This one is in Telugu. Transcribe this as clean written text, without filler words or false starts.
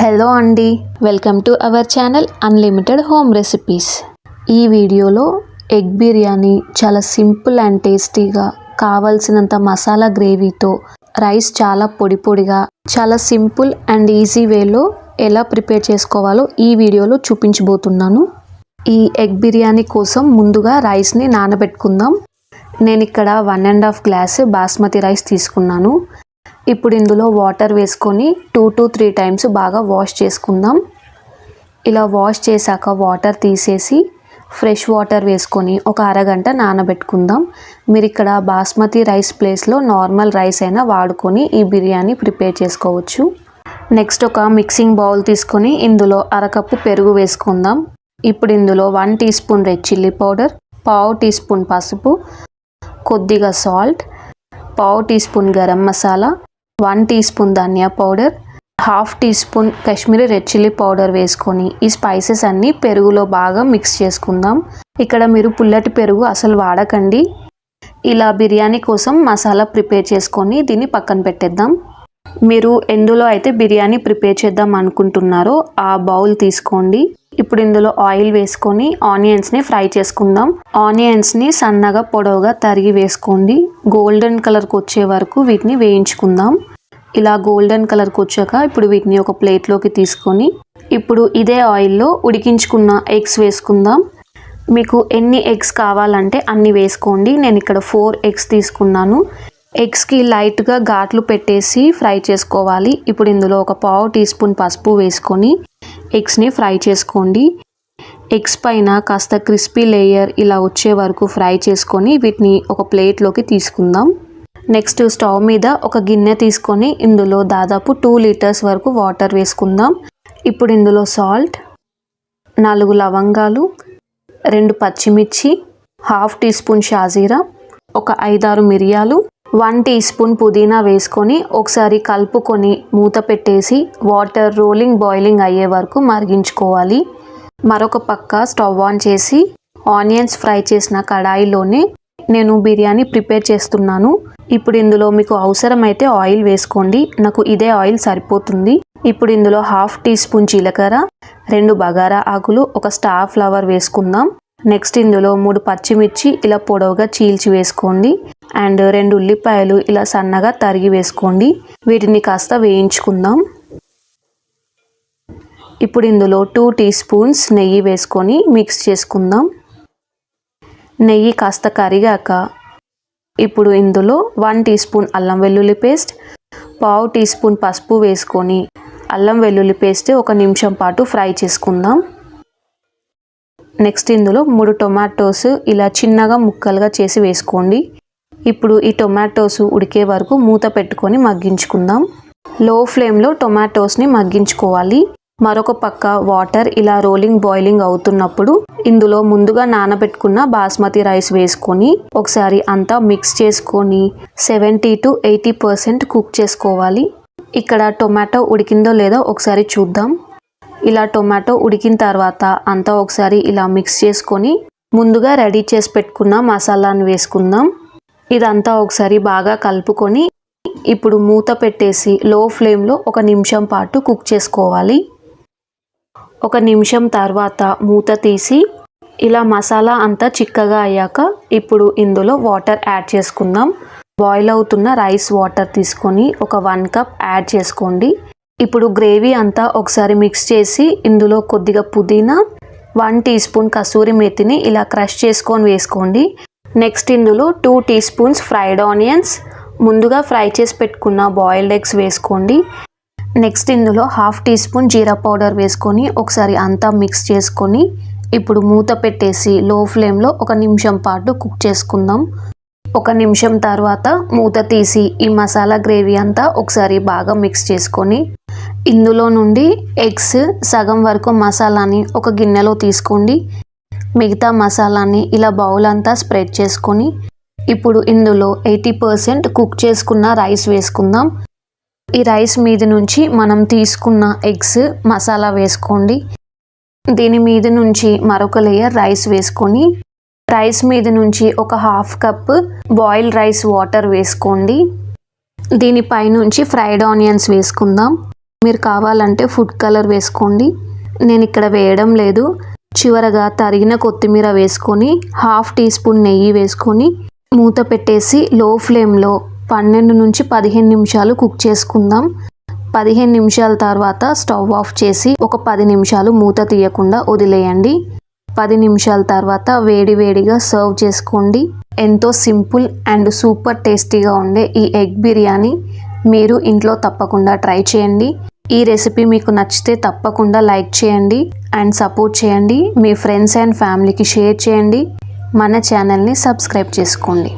హలో అండి, welcome to our channel unlimited home recipes. ఈ వీడియోలో ఎగ్ బిర్యానీ చాలా సింపుల్ అండ్ టేస్టీగా, కావాల్సినంత మసాలా గ్రేవీతో, రైస్ చాలా పొడి పొడిగా, చాలా సింపుల్ అండ్ ఈజీ వేలో ఎలా ప్రిపేర్ చేసుకోవాలో ఈ వీడియోలో చూపించబోతున్నాను. ఈ ఎగ్ బిర్యానీ కోసం ముందుగా రైస్ని నానబెట్టుకుందాం. నేను ఇక్కడ 1.5 గ్లాస్ బాస్మతి రైస్ తీసుకున్నాను. ఇప్పుడు ఇందులో వాటర్ వేసుకొని 2 to 3 టైమ్స్ బాగా వాష్ చేసుకుందాం. ఇలా వాష్ చేశాక వాటర్ తీసేసి ఫ్రెష్ వాటర్ వేసుకొని ఒక అరగంట నానబెట్టుకుందాం. మీరు ఇక్కడ బాస్మతి రైస్ ప్లేస్లో నార్మల్ రైస్ అయినా వాడుకొని ఈ బిర్యానీ ప్రిపేర్ చేసుకోవచ్చు. నెక్స్ట్ ఒక మిక్సింగ్ బౌల్ తీసుకొని ఇందులో అరకప్పు పెరుగు వేసుకుందాం. ఇప్పుడు ఇందులో 1 teaspoon red chilli powder, 1/2 teaspoon పసుపు, కొద్దిగా salt, 1/2 teaspoon garam masala, 1 teaspoon ధనియా powder, 1/2 teaspoon Kashmiri red chilli powder వేసుకొని ఈ స్పైసెస్ అన్నీ పెరుగులో బాగా మిక్స్ చేసుకుందాం. ఇక్కడ మీరు పుల్లటి పెరుగు అసలు వాడకండి. ఇలా బిర్యానీ కోసం మసాలా ప్రిపేర్ చేసుకొని దీన్ని పక్కన పెట్టేద్దాం. మీరు ఎందులో అయితే బిర్యానీ ప్రిపేర్ చేద్దాం అనుకుంటున్నారో ఆ బౌల్ తీసుకోండి. ఇప్పుడు ఇందులో ఆయిల్ వేసుకొని ఆనియన్స్ని ఫ్రై చేసుకుందాం. ఆనియన్స్ని సన్నగా పొడవుగా తరిగి వేసుకోండి. గోల్డెన్ కలర్కి వచ్చే వరకు వీటిని వేయించుకుందాం. ఇలా గోల్డెన్ కలర్కి వచ్చాక ఇప్పుడు వీటిని ఒక ప్లేట్లోకి తీసుకొని ఇప్పుడు ఇదే ఆయిల్లో ఉడికించుకున్న ఎగ్స్ వేసుకుందాం. మీకు ఎన్ని ఎగ్స్ కావాలంటే అన్ని వేసుకోండి. నేను ఇక్కడ 4 ఎగ్స్ తీసుకున్నాను. ఎగ్స్కి లైట్గా ఘాట్లు పెట్టేసి ఫ్రై చేసుకోవాలి. ఇప్పుడు ఇందులో ఒక 1/2 టీ స్పూన్ పసుపు వేసుకొని ఎగ్స్ని ఫ్రై చేసుకోండి. ఎగ్స్ పైన కాస్త క్రిస్పీ లేయర్ ఇలా వచ్చే వరకు ఫ్రై చేసుకొని వీటిని ఒక ప్లేట్లోకి తీసుకుందాం. నెక్స్ట్ స్టవ్ మీద ఒక గిన్నె తీసుకొని ఇందులో దాదాపు 2 లీటర్స్ వరకు వాటర్ వేసుకుందాం. ఇప్పుడు ఇందులో సాల్ట్, 4 లవంగాలు, 2 పచ్చిమిర్చి, 1/2 టీ స్పూన్ షాజీరా, ఒక 5-6 మిరియాలు, 1 టీ స్పూన్ పుదీనా వేసుకొని ఒకసారి కలుపుకొని మూత పెట్టేసి వాటర్ రోలింగ్ బాయిలింగ్ అయ్యే వరకు మరిగించుకోవాలి. మరొక పక్క స్టవ్ ఆన్ చేసి ఆనియన్స్ ఫ్రై చేసిన కడాయిలోనే నేను బిర్యానీ ప్రిపేర్ చేస్తున్నాను. ఇప్పుడు ఇందులో మీకు అవసరమైతే ఆయిల్ వేసుకోండి. నాకు ఇదే ఆయిల్ సరిపోతుంది. ఇప్పుడు ఇందులో 1/2 టీ స్పూన్ జీలకర్ర, 2 బగారా ఆకులు, ఒక స్టార్ ఫ్లవర్ వేసుకుందాం. నెక్స్ట్ ఇందులో 3 పచ్చిమిర్చి ఇలా పొడవుగా చీల్చి వేసుకోండి. అండ్ 2 ఉల్లిపాయలు ఇలా సన్నగా తరిగి వేసుకోండి. వీటిని కాస్త వేయించుకుందాం. ఇప్పుడు ఇందులో 2 టీ స్పూన్స్ నెయ్యి వేసుకొని మిక్స్ చేసుకుందాం. నెయ్యి కాస్త కరిగాక ఇప్పుడు ఇందులో 1 టీ స్పూన్ అల్లం వెల్లుల్లి పేస్ట్, 1/2 టీ స్పూన్ పసుపు వేసుకొని అల్లం వెల్లుల్లి పేస్ట్ 1 నిమిషం పాటు ఫ్రై చేసుకుందాం. నెక్స్ట్ ఇందులో 3 టొమాటోస్ ఇలా చిన్నగా ముక్కలుగా చేసి వేసుకోండి. ఇప్పుడు ఈ టొమాటోస్ ఉడికే వరకు మూత పెట్టుకొని మగ్గించుకుందాం. లో ఫ్లేమ్లో టొమాటోస్ని మగ్గించుకోవాలి. మరొక పక్క వాటర్ ఇలా రోలింగ్ బాయిలింగ్ అవుతున్నప్పుడు ఇందులో ముందుగా నానబెట్టుకున్న బాస్మతి రైస్ వేసుకొని ఒకసారి అంతా మిక్స్ చేసుకొని 70 to 80% కుక్ చేసుకోవాలి. ఇక్కడ టొమాటో ఉడికిందో లేదో ఒకసారి చూద్దాం. ఇలా టొమాటో ఉడికిన తర్వాత అంతా ఒకసారి ఇలా మిక్స్ చేసుకొని ముందుగా రెడీ చేసి పెట్టుకున్న మసాలాను వేసుకుందాం. ఇదంతా ఒకసారి బాగా కలుపుకొని ఇప్పుడు మూత పెట్టేసి లో ఫ్లేమ్లో 1 నిమిషం పాటు కుక్ చేసుకోవాలి. 1 నిమిషం తర్వాత మూత తీసి ఇలా మసాలా అంతా చిక్కగా అయ్యాక ఇప్పుడు ఇందులో వాటర్ యాడ్ చేసుకుందాం. బాయిల్ అవుతున్న రైస్ వాటర్ తీసుకొని ఒక 1 కప్ యాడ్ చేసుకోండి. ఇప్పుడు గ్రేవీ అంతా ఒకసారి మిక్స్ చేసి ఇందులో కొద్దిగా పుదీనా, 1 టీ స్పూన్ కసూరి మేతిని ఇలా క్రష్ చేసుకొని వేసుకోండి. నెక్స్ట్ ఇందులో 2 టీ స్పూన్స్ ఫ్రైడ్ ఆనియన్స్, ముందుగా ఫ్రై చేసి పెట్టుకున్న బాయిల్డ్ ఎగ్స్ వేసుకోండి. నెక్స్ట్ ఇందులో 1/2 టీ స్పూన్ జీరా పౌడర్ వేసుకొని ఒకసారి అంతా మిక్స్ చేసుకొని ఇప్పుడు మూత పెట్టేసి లో ఫ్లేమ్లో 1 నిమిషం పాటు కుక్ చేసుకుందాం. 1 నిమిషం తర్వాత మూత తీసి ఈ మసాలా గ్రేవీ అంతా ఒకసారి బాగా మిక్స్ చేసుకొని ఇందులో నుండి ఎగ్స్ సగం వరకు మసాలాని ఒక గిన్నెలో తీసుకోండి. మిగతా మసాలాని ఇలా బౌల్ అంతా స్ప్రెడ్ చేసుకొని ఇప్పుడు ఇందులో 80% కుక్ చేసుకున్న రైస్ వేసుకుందాం. ఈ రైస్ మీద నుంచి మనం తీసుకున్న ఎగ్స్ మసాలా వేసుకోండి. దీని మీద నుంచి మరొక లేయర్ రైస్ వేసుకొని రైస్ మీద నుంచి ఒక 1/2 కప్ బాయిల్డ్ రైస్ వాటర్ వేసుకోండి. దీనిపై నుంచి ఫ్రైడ్ ఆనియన్స్ వేసుకుందాం. మీరు కావాలంటే ఫుడ్ కలర్ వేసుకోండి. నేను ఇక్కడ వేయడం లేదు. చివరగా తరిగిన కొత్తిమీర వేసుకొని 1/2 టీ స్పూన్ నెయ్యి వేసుకొని మూత పెట్టేసి లో ఫ్లేమ్లో 12 నుంచి 15 నిమిషాలు కుక్ చేసుకుందాం. 15 నిమిషాల తర్వాత స్టవ్ ఆఫ్ చేసి ఒక 10 నిమిషాలు మూత తీయకుండా వదిలేయండి. 10 నిమిషాల తర్వాత వేడివేడిగా సర్వ్ చేసుకోండి. ఎంతో సింపుల్ అండ్ సూపర్ టేస్టీగా ఉండే ఈ ఎగ్ బిర్యానీ మీరు ఇంట్లో తప్పకుండా ట్రై చేయండి. ఈ రెసిపీ మీకు నచ్చితే తప్పకుండా లైక్ చేయండి అండ్ సపోర్ట్ చేయండి. మీ ఫ్రెండ్స్ అండ్ ఫ్యామిలీకి షేర్ చేయండి. మన ఛానల్ని సబ్స్క్రైబ్ చేసుకోండి.